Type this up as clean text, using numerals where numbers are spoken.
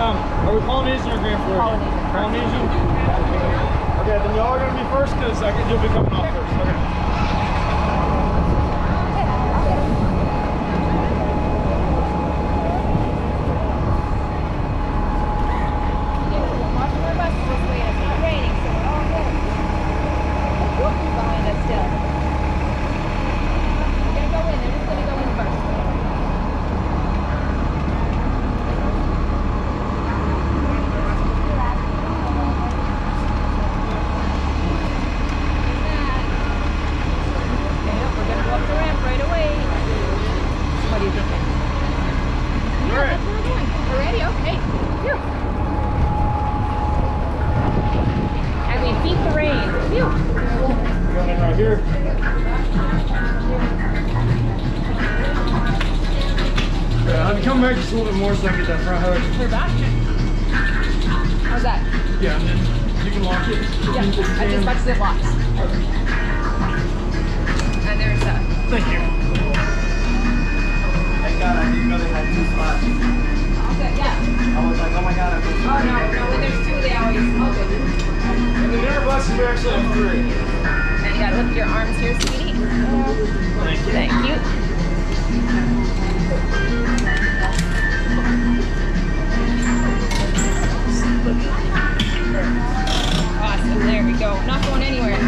Are we Polynesian or Grand Floridian? Polynesian. Okay, then y'all are going to be first because you'll be coming off first. Okay. Come back just a little bit more so I can get that front hug. Clear back? How's that? Yeah, and then you can lock it. Yeah, I just watched it locks. And there's that. Thank you. Thank God I didn't know they had 2 spots. All good, yeah. I was like, oh my God, I'm Oh no, when there's 2 they always, all good. And the dinner buses we actually have 3. And you gotta lift your arms here, sweetie. Thank you. Thank you. Awesome, there we go. Not going anywhere.